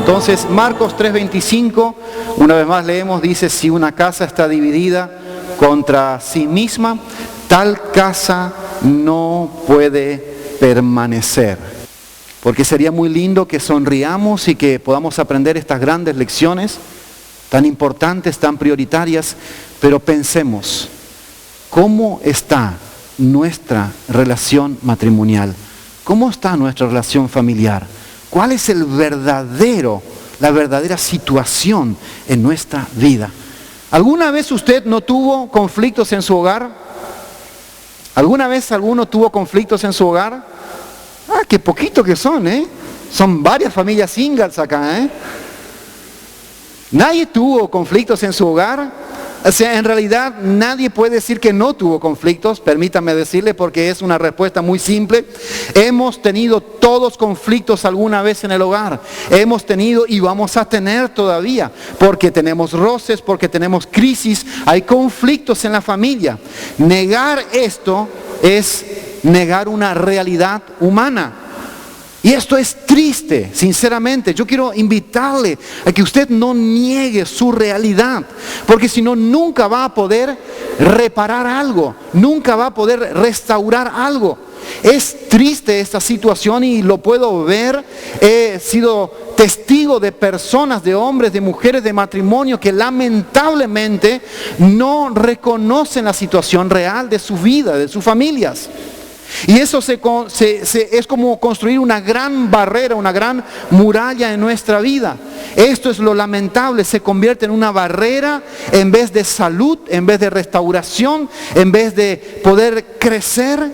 Entonces, Marcos 3:25, una vez más leemos, dice, si una casa está dividida contra sí misma, tal casa no puede permanecer. Porque sería muy lindo que sonriamos y que podamos aprender estas grandes lecciones, tan importantes, tan prioritarias, pero pensemos, ¿cómo está nuestra relación matrimonial? ¿Cómo está nuestra relación familiar? ¿Cuál es la verdadera situación en nuestra vida? ¿Alguna vez usted no tuvo conflictos en su hogar? ¿Alguna vez alguno tuvo conflictos en su hogar? Qué poquito que son, ¿eh? Son varias familias singles acá, ¿eh? ¿Nadie tuvo conflictos en su hogar? O sea, en realidad nadie puede decir que no tuvo conflictos, permítame decirle, porque es una respuesta muy simple. Hemos tenido todos conflictos alguna vez en el hogar. Hemos tenido y vamos a tener todavía, porque tenemos roces, porque tenemos crisis, hay conflictos en la familia. Negar esto es negar una realidad humana. Y esto es triste, sinceramente. Yo quiero invitarle a que usted no niegue su realidad, porque si no, nunca va a poder reparar algo, nunca va a poder restaurar algo. Es triste esta situación y lo puedo ver. He sido testigo de personas, de hombres, de mujeres, de matrimonio que lamentablemente no reconocen la situación real de su vida, de sus familias. Y eso es como construir una gran barrera, una gran muralla en nuestra vida. Esto es lo lamentable, se convierte en una barrera en vez de salud, en vez de restauración, en vez de poder crecer.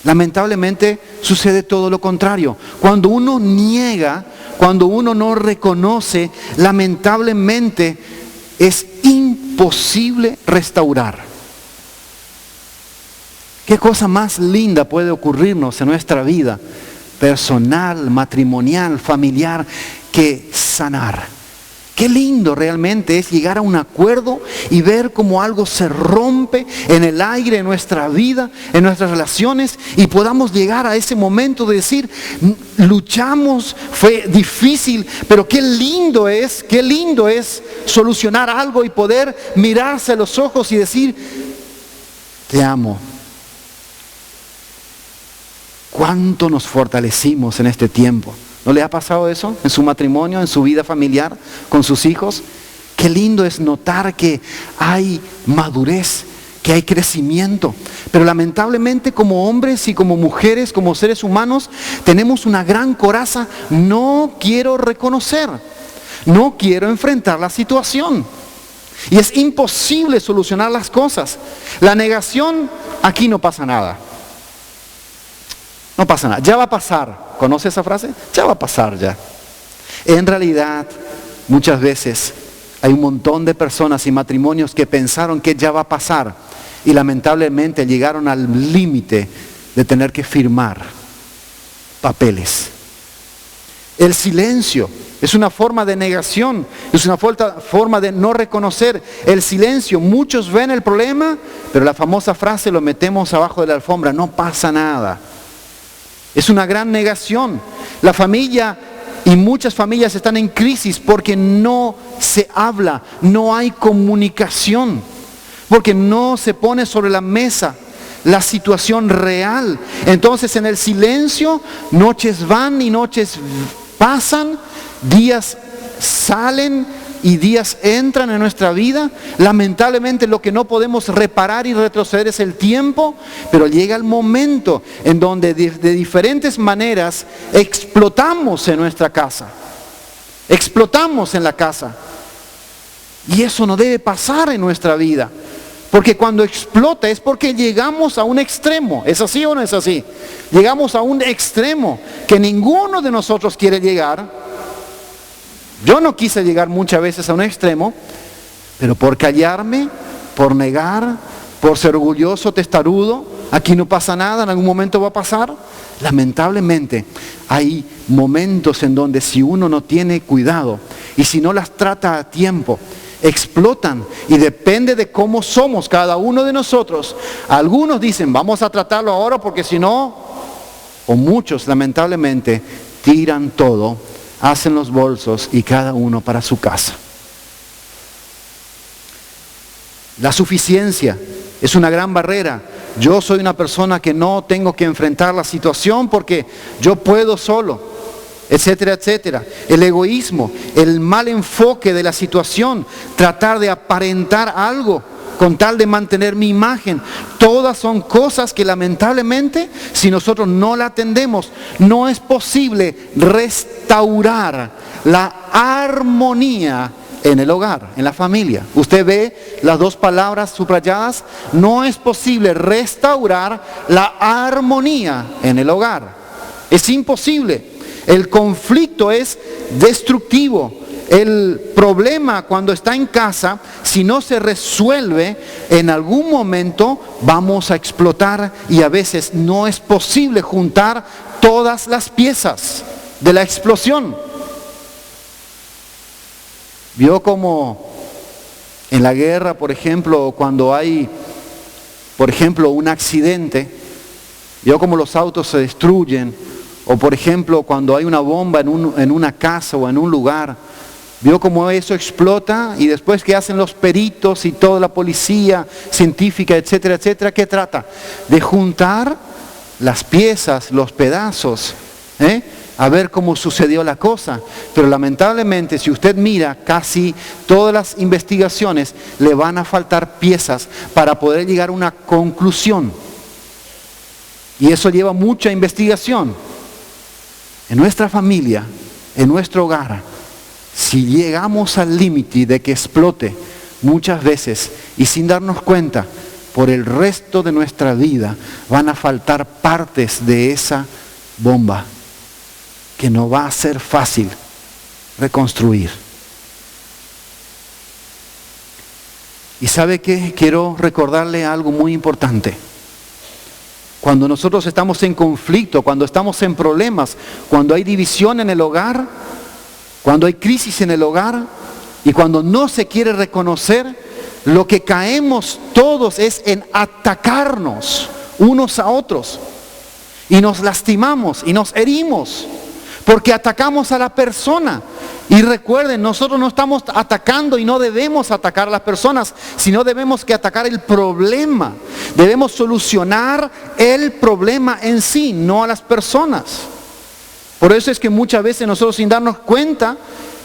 Lamentablemente sucede todo lo contrario. Cuando uno niega, cuando uno no reconoce, lamentablemente es imposible restaurar. ¿Qué cosa más linda puede ocurrirnos en nuestra vida personal, matrimonial, familiar, que sanar? Qué lindo realmente es llegar a un acuerdo y ver cómo algo se rompe en el aire, en nuestra vida, en nuestras relaciones, y podamos llegar a ese momento de decir, luchamos, fue difícil, pero qué lindo es solucionar algo y poder mirarse a los ojos y decir, te amo. ¿Cuánto nos fortalecimos en este tiempo? ¿No le ha pasado eso en su matrimonio, en su vida familiar, con sus hijos? Qué lindo es notar que hay madurez, que hay crecimiento. Pero lamentablemente como hombres y como mujeres, como seres humanos, tenemos una gran coraza. No quiero reconocer, no quiero enfrentar la situación. Y es imposible solucionar las cosas. La negación, aquí no pasa nada. No pasa nada, ya va a pasar. ¿Conoce esa frase? Ya va a pasar ya. En realidad, muchas veces hay un montón de personas y matrimonios que pensaron que ya va a pasar y lamentablemente llegaron al límite de tener que firmar papeles. El silencio es una forma de negación, es una forma de no reconocer el silencio. Muchos ven el problema, pero la famosa frase lo metemos abajo de la alfombra, no pasa nada. Es una gran negación. La familia y muchas familias están en crisis porque no se habla, no hay comunicación, porque no se pone sobre la mesa la situación real. Entonces en el silencio, noches van y noches pasan, días salen y días entran en nuestra vida. Lamentablemente lo que no podemos reparar y retroceder es el tiempo, pero llega el momento en donde de diferentes maneras explotamos en nuestra casa, explotamos en la casa. Y eso no debe pasar en nuestra vida, porque cuando explota es porque llegamos a un extremo. ¿Es así o no es así? Llegamos a un extremo que ninguno de nosotros quiere llegar. Yo no quise llegar muchas veces a un extremo, pero por callarme, por negar, por ser orgulloso, testarudo, aquí no pasa nada, en algún momento va a pasar. Lamentablemente hay momentos en donde si uno no tiene cuidado y si no las trata a tiempo, explotan, y depende de cómo somos cada uno de nosotros. Algunos dicen, vamos a tratarlo ahora porque si no, o muchos lamentablemente tiran todo hacen los bolsos y cada uno para su casa. La suficiencia es una gran barrera. Yo soy una persona que no tengo que enfrentar la situación porque yo puedo solo, etcétera, etcétera. El egoísmo, el mal enfoque de la situación, tratar de aparentar algo con tal de mantener mi imagen. Todas son cosas que lamentablemente, si nosotros no la atendemos, no es posible restaurar la armonía en el hogar, en la familia. Usted ve las dos palabras subrayadas. No es posible restaurar la armonía en el hogar. Es imposible. El conflicto es destructivo. El problema cuando está en casa, si no se resuelve, en algún momento vamos a explotar y a veces no es posible juntar todas las piezas de la explosión. Vio como en la guerra, por ejemplo, cuando hay, por ejemplo, un accidente, vio como los autos se destruyen, o por ejemplo, cuando hay una bomba en una casa o en un lugar, vio como eso explota y después ¿qué hacen los peritos y toda la policía científica, etcétera, etcétera? ¿Qué trata? De juntar las piezas, los pedazos, a ver cómo sucedió la cosa. Pero lamentablemente, si usted mira casi todas las investigaciones, le van a faltar piezas para poder llegar a una conclusión. Y eso lleva mucha investigación. En nuestra familia, en nuestro hogar, si llegamos al límite de que explote muchas veces y sin darnos cuenta, por el resto de nuestra vida van a faltar partes de esa bomba que no va a ser fácil reconstruir. ¿Y sabe qué? Quiero recordarle algo muy importante. Cuando nosotros estamos en conflicto, cuando estamos en problemas, cuando hay división en el hogar, cuando hay crisis en el hogar y cuando no se quiere reconocer, lo que caemos todos es en atacarnos unos a otros. Y nos lastimamos y nos herimos. Porque atacamos a la persona. Y recuerden, nosotros no estamos atacando y no debemos atacar a las personas, sino debemos que atacar el problema. Debemos solucionar el problema en sí, no a las personas. Por eso es que muchas veces nosotros sin darnos cuenta,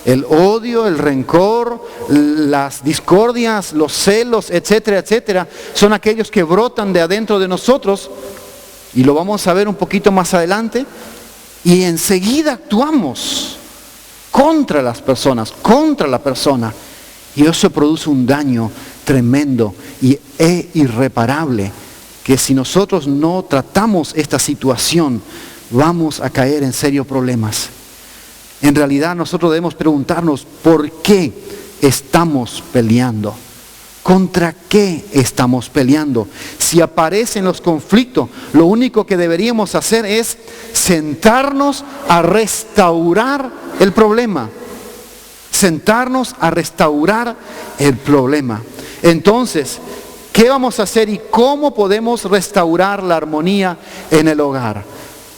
el odio, el rencor, las discordias, los celos, etcétera, etcétera, son aquellos que brotan de adentro de nosotros. Y lo vamos a ver un poquito más adelante. Y enseguida actuamos contra las personas, contra la persona. Y eso produce un daño tremendo e irreparable, que si nosotros no tratamos esta situación, vamos a caer en serios problemas. En realidad nosotros debemos preguntarnos por qué estamos peleando. ¿Contra qué estamos peleando? Si aparecen los conflictos, lo único que deberíamos hacer es sentarnos a restaurar el problema. Sentarnos a restaurar el problema. Entonces, ¿qué vamos a hacer y cómo podemos restaurar la armonía en el hogar?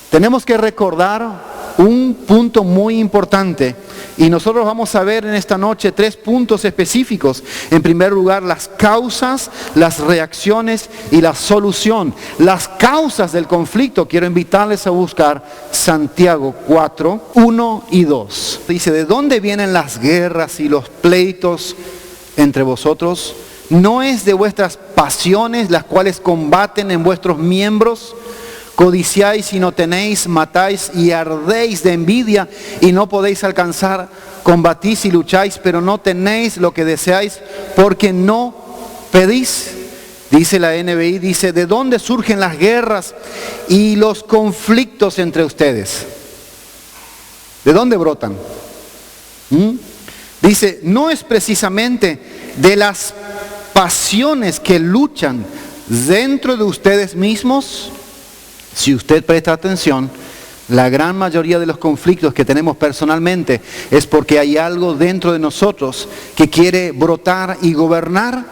Tenemos que recordar un punto muy importante y nosotros vamos a ver en esta noche 3 puntos específicos. En primer lugar, las causas, las reacciones y la solución. Las causas del conflicto, quiero invitarles a buscar Santiago 4, 1 y 2. Dice, ¿de dónde vienen las guerras y los pleitos entre vosotros? ¿No es de vuestras pasiones las cuales combaten en vuestros miembros? Codiciáis y no tenéis, matáis y ardéis de envidia y no podéis alcanzar, combatís y lucháis, pero no tenéis lo que deseáis porque no pedís. Dice la NBI, dice, ¿de dónde surgen las guerras y los conflictos entre ustedes? ¿De dónde brotan? Dice, no es precisamente de las pasiones que luchan dentro de ustedes mismos. Si usted presta atención, la gran mayoría de los conflictos que tenemos personalmente es porque hay algo dentro de nosotros que quiere brotar y gobernar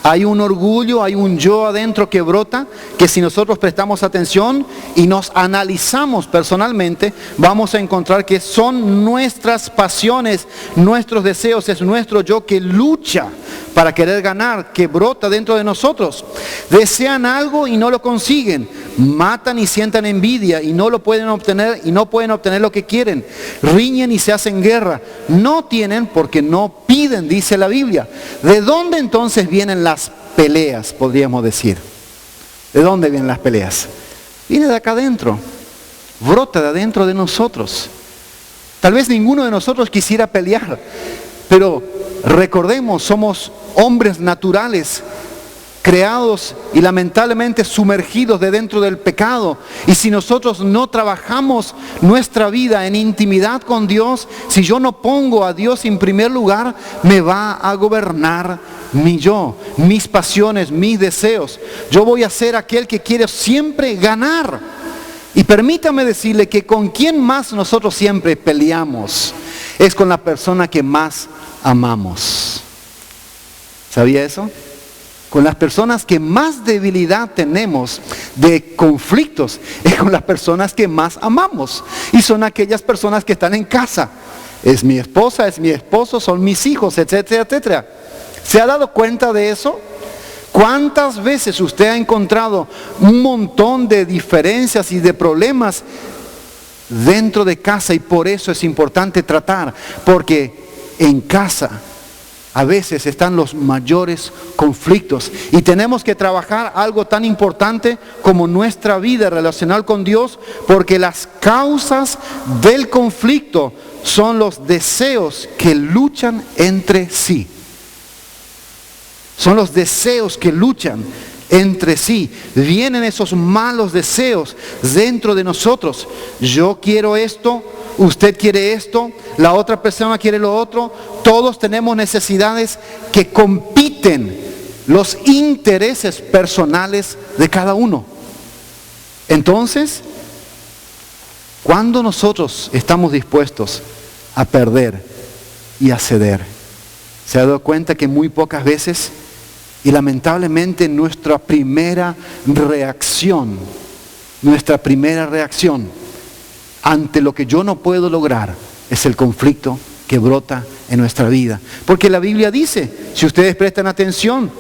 Hay un orgullo, hay un yo adentro que brota, que si nosotros prestamos atención y nos analizamos personalmente, vamos a encontrar que son nuestras pasiones, nuestros deseos, es nuestro yo que lucha para querer ganar, que brota dentro de nosotros. Desean algo y no lo consiguen, matan y sientan envidia y no lo pueden obtener y no pueden obtener lo que quieren, riñen y se hacen guerra, no tienen porque no piden, dice la Biblia. ¿De dónde entonces vienen las peleas, podríamos decir? ¿De dónde vienen las peleas? Viene de acá adentro, brota de adentro de nosotros. Tal vez ninguno de nosotros quisiera pelear, pero recordemos, somos hombres naturales, creados y lamentablemente sumergidos de dentro del pecado. Y si nosotros no trabajamos nuestra vida en intimidad con Dios, si yo no pongo a Dios en primer lugar, me va a gobernar mi yo, mis pasiones, mis deseos. Yo voy a ser aquel que quiere siempre ganar. Y permítame decirle que con quien más nosotros siempre peleamos es con la persona que más amamos. ¿Sabía eso? Con las personas que más debilidad tenemos de conflictos es con las personas que más amamos. Y son aquellas personas que están en casa. Es mi esposa, es mi esposo, son mis hijos, etcétera, etcétera. ¿Se ha dado cuenta de eso? ¿Cuántas veces usted ha encontrado un montón de diferencias y de problemas dentro de casa? Y por eso es importante tratar, porque en casa a veces están los mayores conflictos y tenemos que trabajar algo tan importante como nuestra vida relacional con Dios, porque las causas del conflicto son los deseos que luchan entre sí. Son los deseos que luchan entre sí. Vienen esos malos deseos dentro de nosotros. Yo quiero esto, usted quiere esto, la otra persona quiere lo otro. Todos tenemos necesidades que compiten los intereses personales de cada uno. Entonces, ¿cuándo nosotros estamos dispuestos a perder y a ceder? ¿Se ha dado cuenta que muy pocas veces? Y lamentablemente nuestra primera reacción ante lo que yo no puedo lograr es el conflicto que brota en nuestra vida. Porque la Biblia dice, si ustedes prestan atención,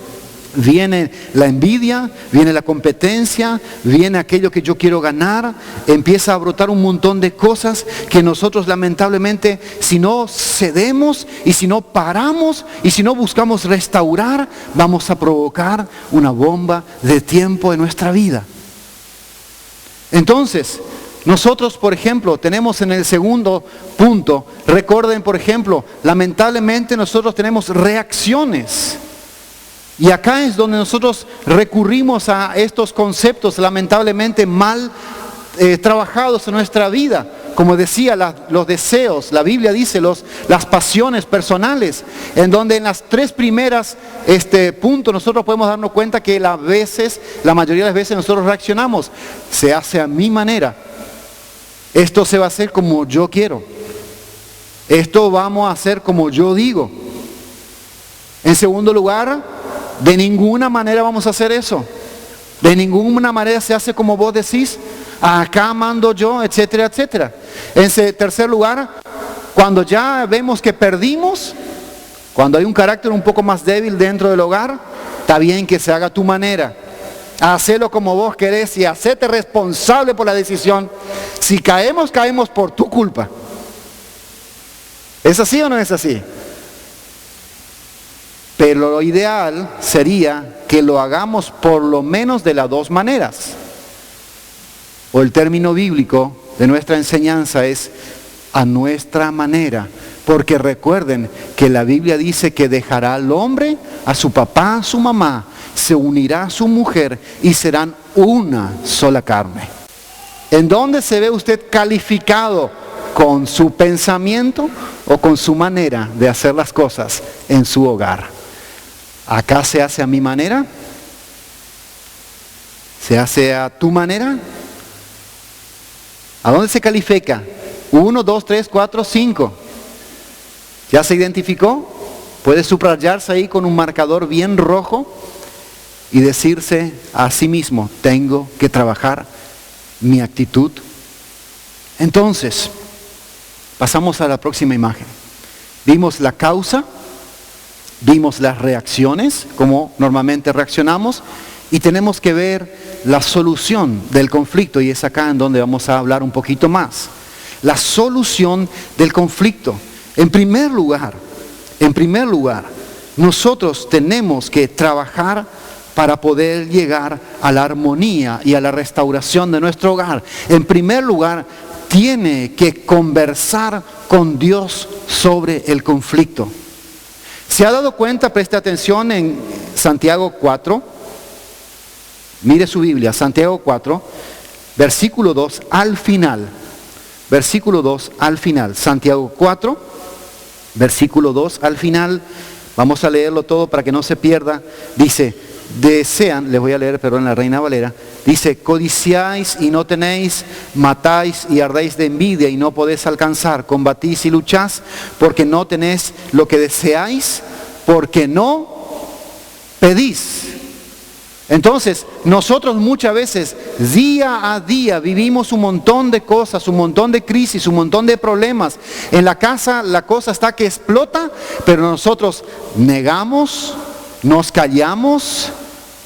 viene la envidia, viene la competencia, viene aquello que yo quiero ganar, empieza a brotar un montón de cosas que nosotros lamentablemente, si no cedemos y si no paramos y si no buscamos restaurar, vamos a provocar una bomba de tiempo en nuestra vida. Entonces, nosotros, por ejemplo, tenemos en el segundo punto, recuerden, por ejemplo, lamentablemente nosotros tenemos reacciones. Y acá es donde nosotros recurrimos a estos conceptos lamentablemente mal trabajados en nuestra vida. Como decía, los deseos, la Biblia dice las pasiones personales, en donde en las tres primeras puntos nosotros podemos darnos cuenta que la mayoría de las veces nosotros reaccionamos. Se hace a mi manera. Esto se va a hacer como yo quiero. Esto vamos a hacer como yo digo. En segundo lugar, de ninguna manera vamos a hacer eso. De ninguna manera se hace como vos decís. Acá mando yo, etcétera, etcétera. En tercer lugar, cuando ya vemos que perdimos, cuando hay un carácter un poco más débil dentro del hogar, está bien que se haga a tu manera. Hacelo como vos querés y hacete responsable por la decisión. Si caemos, caemos por tu culpa. ¿Es así o no es así? Pero lo ideal sería que lo hagamos por lo menos de las dos maneras. O el término bíblico de nuestra enseñanza es a nuestra manera. Porque recuerden que la Biblia dice que dejará al hombre a su papá, a su mamá, se unirá a su mujer y serán una sola carne. ¿En dónde se ve usted calificado? ¿Con su pensamiento o con su manera de hacer las cosas en su hogar? ¿Acá se hace a mi manera? ¿Se hace a tu manera? ¿A dónde se califica? 1, 2, 3, 4, 5. ¿Ya se identificó? Puede subrayarse ahí con un marcador bien rojo y decirse a sí mismo, tengo que trabajar mi actitud. Entonces, pasamos a la próxima imagen. Vimos la causa, vimos las reacciones, cómo normalmente reaccionamos, y tenemos que ver la solución del conflicto, y es acá en donde vamos a hablar un poquito más. La solución del conflicto. En primer lugar, nosotros tenemos que trabajar para poder llegar a la armonía y a la restauración de nuestro hogar. En primer lugar, tiene que conversar con Dios sobre el conflicto. ¿Se ha dado cuenta? Preste atención en Santiago 4. Mire su Biblia, Santiago 4, versículo 2 al final. Versículo 2 al final. Santiago 4, versículo 2 al final. Vamos a leerlo todo para que no se pierda. Dice, desean, les voy a leer, pero en la Reina Valera, dice, codiciáis y no tenéis, matáis y ardéis de envidia y no podéis alcanzar, combatís y luchás porque no tenéis lo que deseáis, porque no pedís. Entonces, nosotros muchas veces, día a día, vivimos un montón de cosas, un montón de crisis, un montón de problemas. En la casa la cosa está que explota, pero nosotros negamos, nos callamos,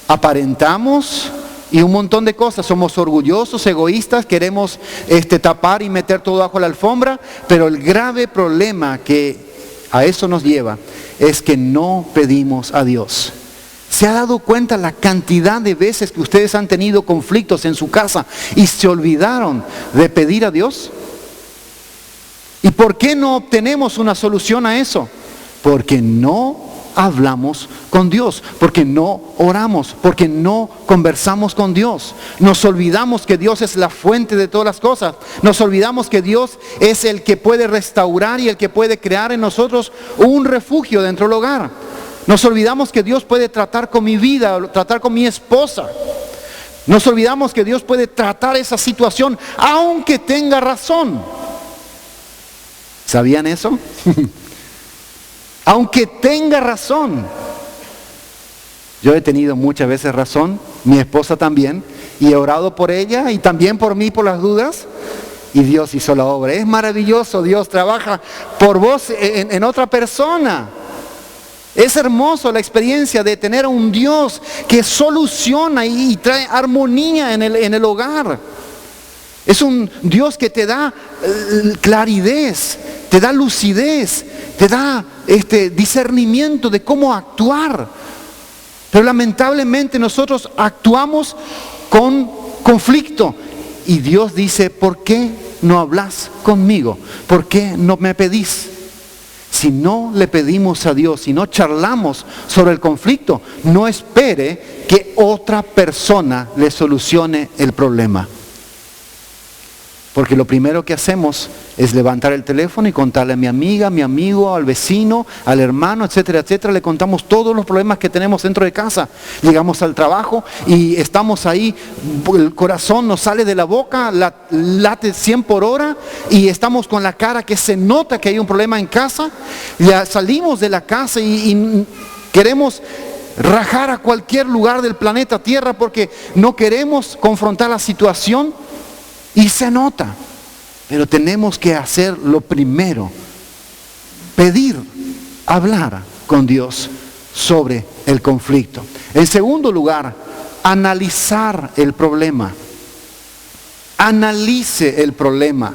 aparentamos y un montón de cosas. Somos orgullosos, egoístas, queremos tapar y meter todo bajo la alfombra, pero el grave problema que a eso nos lleva es que no pedimos a Dios. ¿Se ha dado cuenta la cantidad de veces que ustedes han tenido conflictos en su casa y se olvidaron de pedir a Dios? ¿Y por qué no obtenemos una solución a eso? Porque no hablamos con Dios, porque no oramos, porque no conversamos con Dios. Nos olvidamos que Dios es la fuente de todas las cosas. Nos olvidamos que Dios es el que puede restaurar y el que puede crear en nosotros un refugio dentro del hogar. Nos olvidamos que Dios puede tratar con mi vida, tratar con mi esposa. Nos olvidamos que Dios puede tratar esa situación aunque tenga razón. ¿Sabían eso? Aunque tenga razón. Yo he tenido muchas veces razón, mi esposa también, y he orado por ella y también por mí por las dudas. Y Dios hizo la obra. Es maravilloso, Dios trabaja por vos en otra persona. Es hermoso la experiencia de tener a un Dios que soluciona y trae armonía en el hogar. Es un Dios que te da claridad, te da lucidez, te da discernimiento de cómo actuar. Pero lamentablemente nosotros actuamos con conflicto. Y Dios dice, ¿por qué no hablas conmigo? ¿Por qué no me pedís? Si no le pedimos a Dios, si no charlamos sobre el conflicto, no espere que otra persona le solucione el problema. Porque lo primero que hacemos es levantar el teléfono y contarle a mi amiga, a mi amigo, al vecino, al hermano, etcétera, etcétera. Le contamos todos los problemas que tenemos dentro de casa. Llegamos al trabajo y estamos ahí, el corazón nos sale de la boca, late 100 por hora y estamos con la cara que se nota que hay un problema en casa. Ya salimos de la casa y queremos rajar a cualquier lugar del planeta Tierra porque no queremos confrontar la situación. Y se nota, pero tenemos que hacer lo primero, pedir, hablar con Dios sobre el conflicto. En segundo lugar, analizar el problema. Analice el problema.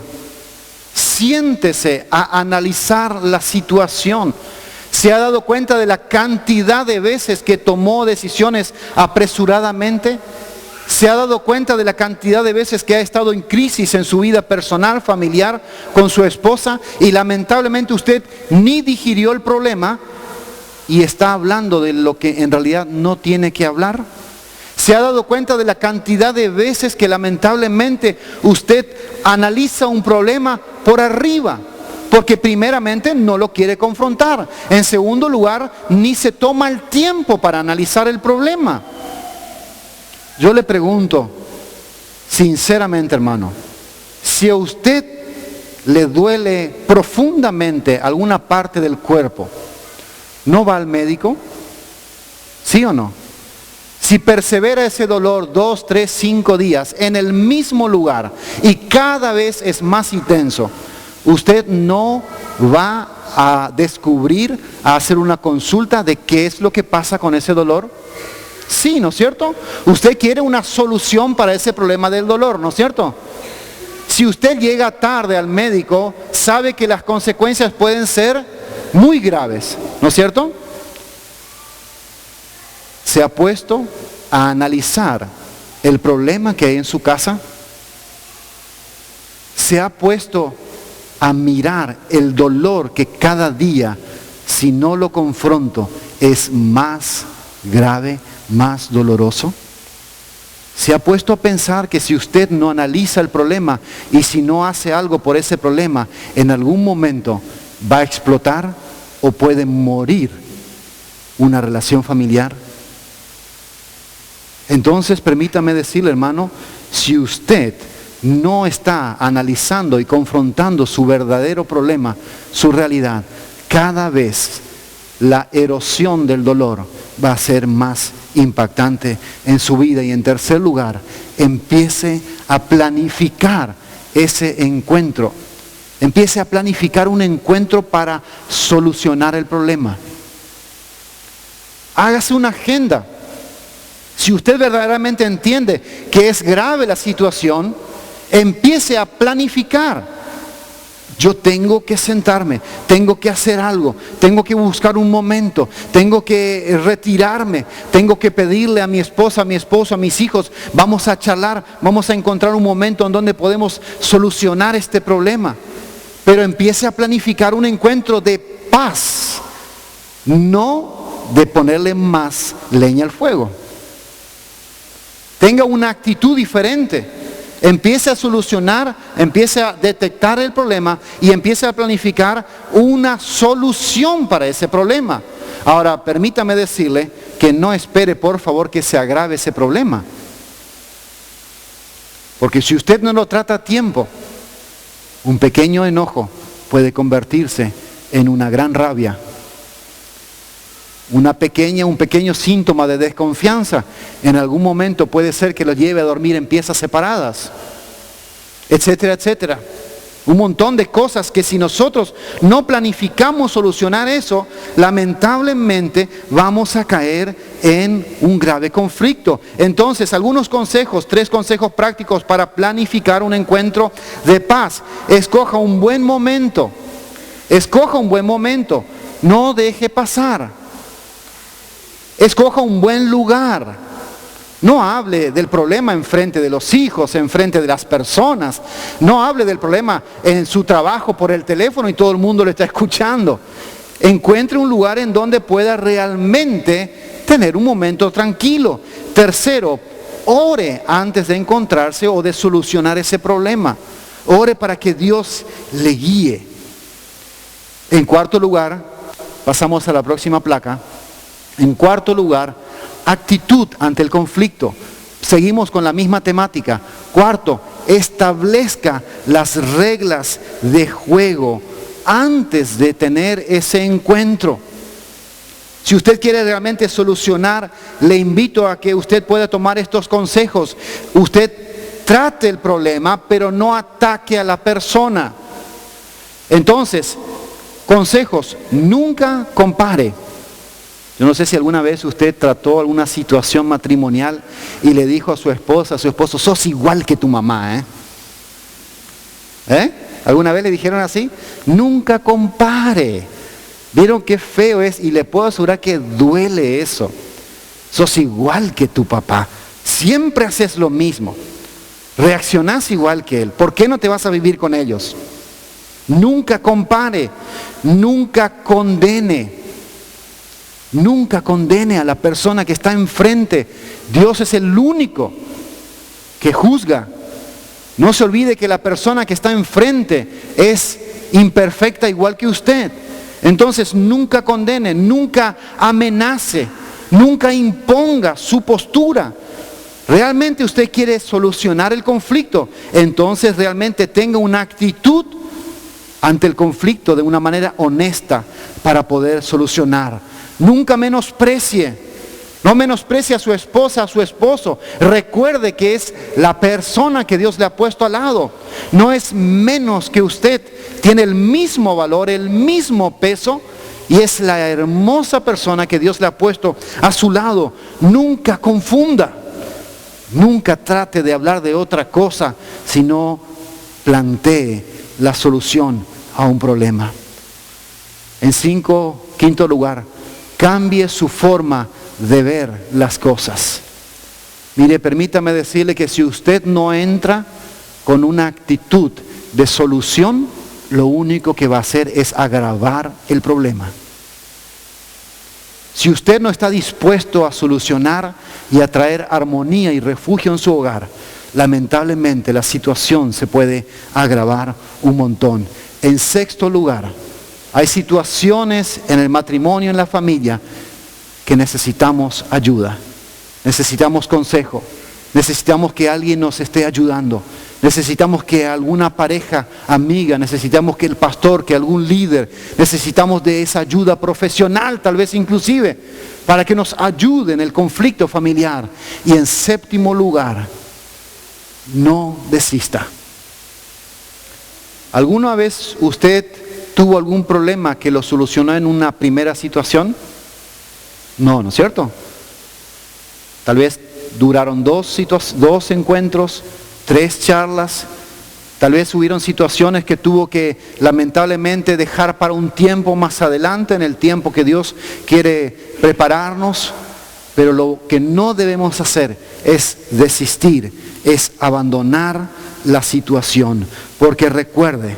Siéntese a analizar la situación. ¿Se ha dado cuenta de la cantidad de veces que tomó decisiones apresuradamente? ¿Se ha dado cuenta de la cantidad de veces que ha estado en crisis en su vida personal, familiar, con su esposa y lamentablemente usted ni digirió el problema y está hablando de lo que en realidad no tiene que hablar? ¿Se ha dado cuenta de la cantidad de veces que lamentablemente usted analiza un problema por arriba? Porque primeramente no lo quiere confrontar. En segundo lugar, ni se toma el tiempo para analizar el problema. Yo le pregunto, sinceramente hermano, si a usted le duele profundamente alguna parte del cuerpo, ¿no va al médico? ¿Sí o no? Si persevera ese dolor 2, 3, 5 días en el mismo lugar y cada vez es más intenso, usted no va a descubrir, a hacer una consulta de qué es lo que pasa con ese dolor. Sí, ¿no es cierto? Usted quiere una solución para ese problema del dolor, ¿no es cierto? Si usted llega tarde al médico, sabe que las consecuencias pueden ser muy graves, ¿no es cierto? ¿Se ha puesto a analizar el problema que hay en su casa? ¿Se ha puesto a mirar el dolor que cada día, si no lo confronto, es más grave, más doloroso? ¿Se ha puesto a pensar que si usted no analiza el problema y si no hace algo por ese problema, en algún momento va a explotar o puede morir una relación familiar? Entonces, permítame decirle, hermano, si usted no está analizando y confrontando su verdadero problema, su realidad, cada vez la erosión del dolor va a ser más impactante en su vida. Y en tercer lugar, empiece a planificar ese encuentro. Empiece a planificar un encuentro para solucionar el problema. Hágase una agenda. Si usted verdaderamente entiende que es grave la situación, empiece a planificar. Yo tengo que sentarme, tengo que hacer algo, tengo que buscar un momento, tengo que retirarme, tengo que pedirle a mi esposa, a mi esposo, a mis hijos, vamos a charlar, vamos a encontrar un momento en donde podemos solucionar este problema. Pero empiece a planificar un encuentro de paz, no de ponerle más leña al fuego. Tenga una actitud diferente. Empiece a solucionar, empiece a detectar el problema y empiece a planificar una solución para ese problema. Ahora, permítame decirle que no espere, por favor, que se agrave ese problema. Porque si usted no lo trata a tiempo, un pequeño enojo puede convertirse en una gran rabia. Un pequeño síntoma de desconfianza en algún momento puede ser que lo lleve a dormir en piezas separadas, etcétera, etcétera. Un montón de cosas que si nosotros no planificamos solucionar eso, lamentablemente vamos a caer en un grave conflicto. Entonces, algunos consejos, 3 consejos prácticos para planificar un encuentro de paz. Escoja un buen momento. Escoja un buen momento. No deje pasar. Escoja un buen lugar. No hable del problema en frente de los hijos, en frente de las personas. No hable del problema en su trabajo por el teléfono y todo el mundo le está escuchando. Encuentre un lugar en donde pueda realmente tener un momento tranquilo. Tercero, ore antes de encontrarse o de solucionar ese problema. Ore para que Dios le guíe. En cuarto lugar, pasamos a la próxima placa. En cuarto lugar, actitud ante el conflicto. Seguimos con la misma temática. Cuarto, establezca las reglas de juego antes de tener ese encuentro. Si usted quiere realmente solucionar, le invito a que usted pueda tomar estos consejos. Usted trate el problema, pero no ataque a la persona. Entonces, consejos, nunca compare. Yo no sé si alguna vez usted trató alguna situación matrimonial y le dijo a su esposa, a su esposo, sos igual que tu mamá, ¿Alguna vez le dijeron así? Nunca compare. ¿Vieron qué feo es? Y le puedo asegurar que duele eso. Sos igual que tu papá. Siempre haces lo mismo. Reaccionás igual que él. ¿Por qué no te vas a vivir con ellos? Nunca compare. Nunca condene. Nunca condene a la persona que está enfrente. Dios es el único que juzga. No se olvide que la persona que está enfrente es imperfecta igual que usted. Entonces nunca condene, nunca amenace, nunca imponga su postura. Realmente usted quiere solucionar el conflicto, entonces realmente tenga una actitud ante el conflicto de una manera honesta para poder solucionar. Nunca no menosprecie a su esposa, a su esposo. Recuerde que es la persona que Dios le ha puesto al lado. No es menos que usted. Tiene el mismo valor, el mismo peso. Y es la hermosa persona que Dios le ha puesto a su lado. Nunca confunda. Nunca trate de hablar de otra cosa, sino plantee la solución a un problema. En quinto lugar, cambie su forma de ver las cosas. Mire, permítame decirle que si usted no entra con una actitud de solución, lo único que va a hacer es agravar el problema. Si usted no está dispuesto a solucionar y a traer armonía y refugio en su hogar, lamentablemente la situación se puede agravar un montón. En sexto lugar, hay situaciones en el matrimonio, en la familia, que necesitamos ayuda, necesitamos consejo, necesitamos que alguien nos esté ayudando, necesitamos que alguna pareja, amiga, necesitamos que el pastor, que algún líder, necesitamos de esa ayuda profesional, tal vez inclusive, para que nos ayude en el conflicto familiar. Y en séptimo lugar, no desista. ¿Alguna vez usted tuvo algún problema que lo solucionó en una primera situación? No, ¿no es cierto? Tal vez duraron dos encuentros, 3 charlas. Tal vez hubieron situaciones que tuvo que lamentablemente dejar para un tiempo más adelante, en el tiempo que Dios quiere prepararnos. Pero lo que no debemos hacer es desistir, es abandonar la situación. Porque recuerde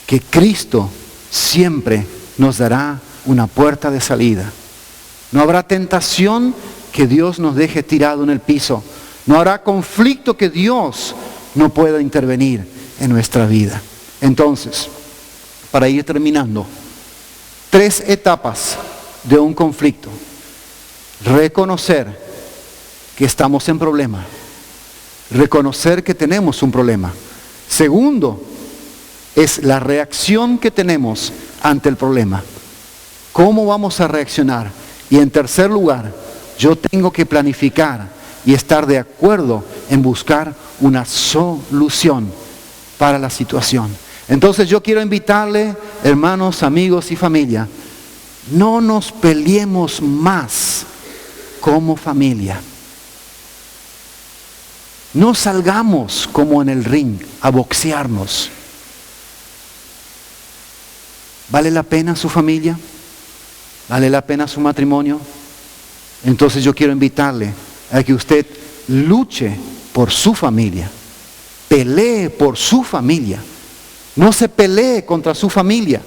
que Cristo siempre nos dará una puerta de salida. No habrá tentación que Dios nos deje tirado en el piso. No habrá conflicto que Dios no pueda intervenir en nuestra vida. Entonces, para ir terminando, 3 etapas de un conflicto. Reconocer que estamos en problema. Reconocer que tenemos un problema. Segundo, es la reacción que tenemos ante el problema. ¿Cómo vamos a reaccionar? Y en tercer lugar, yo tengo que planificar y estar de acuerdo en buscar una solución para la situación. Entonces yo quiero invitarle, hermanos, amigos y familia, no nos peleemos más como familia. No salgamos como en el ring a boxearnos. ¿Vale la pena su familia? ¿Vale la pena su matrimonio? Entonces yo quiero invitarle a que usted luche por su familia. Pelee por su familia. No se pelee contra su familia.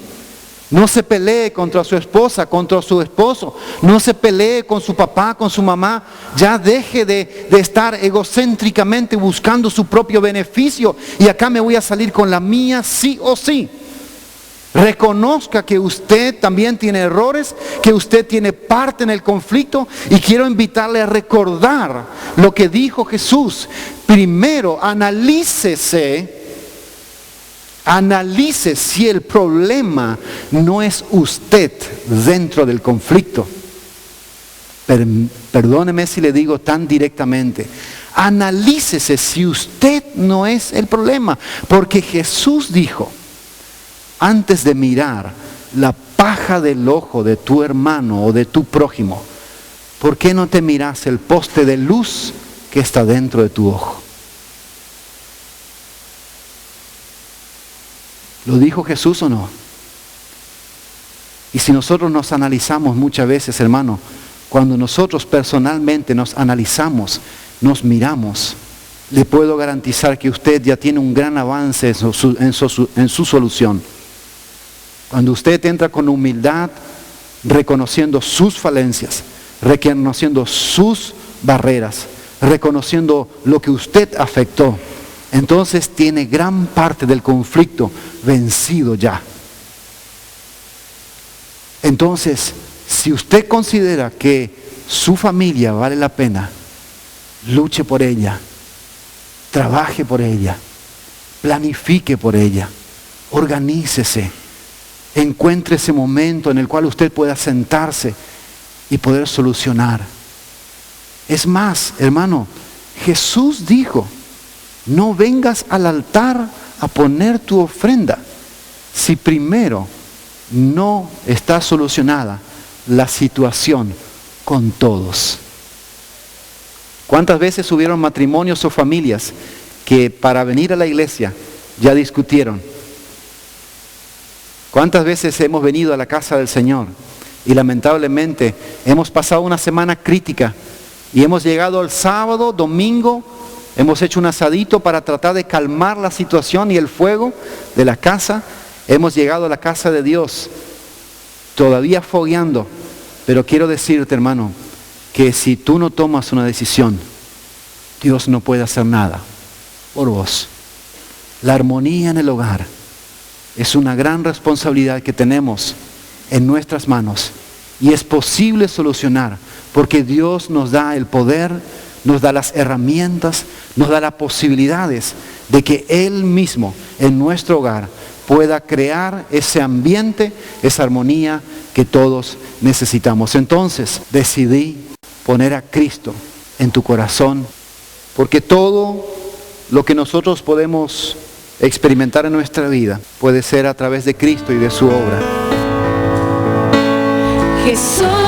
No se pelee contra su esposa, contra su esposo. No se pelee con su papá, con su mamá. Ya deje de estar egocéntricamente buscando su propio beneficio. Y acá me voy a salir con la mía sí o sí. Reconozca que usted también tiene errores, que usted tiene parte en el conflicto, y quiero invitarle a recordar lo que dijo Jesús. Primero, analícese si el problema no es usted dentro del conflicto. Perdóneme si le digo tan directamente. Analícese si usted no es el problema, porque Jesús dijo: antes de mirar la paja del ojo de tu hermano o de tu prójimo, ¿por qué no te miras el poste de luz que está dentro de tu ojo? ¿Lo dijo Jesús o no? Y si nosotros nos analizamos muchas veces, hermano, cuando nosotros personalmente nos analizamos, nos miramos, le puedo garantizar que usted ya tiene un gran avance en su solución. Cuando usted entra con humildad, reconociendo sus falencias, reconociendo sus barreras, reconociendo lo que usted afectó, entonces tiene gran parte del conflicto vencido ya. Entonces, si usted considera que su familia vale la pena, luche por ella, trabaje por ella, planifique por ella. Organícese. Encuentre ese momento en el cual usted pueda sentarse y poder solucionar. Es más, hermano, Jesús dijo, no vengas al altar a poner tu ofrenda si primero no está solucionada la situación con todos. ¿Cuántas veces hubieron matrimonios o familias que para venir a la iglesia ya discutieron? ¿Cuántas veces hemos venido a la casa del Señor y lamentablemente hemos pasado una semana crítica y hemos llegado el sábado, domingo, hemos hecho un asadito para tratar de calmar la situación y el fuego de la casa? Hemos llegado a la casa de Dios todavía fogueando, pero quiero decirte, hermano, que si tú no tomas una decisión, Dios no puede hacer nada por vos. La armonía en el hogar es una gran responsabilidad que tenemos en nuestras manos y es posible solucionar porque Dios nos da el poder, nos da las herramientas, nos da las posibilidades de que Él mismo en nuestro hogar pueda crear ese ambiente, esa armonía que todos necesitamos. Entonces, decidí poner a Cristo en tu corazón, porque todo lo que nosotros podemos experimentar en nuestra vida puede ser a través de Cristo y de su obra. Jesús.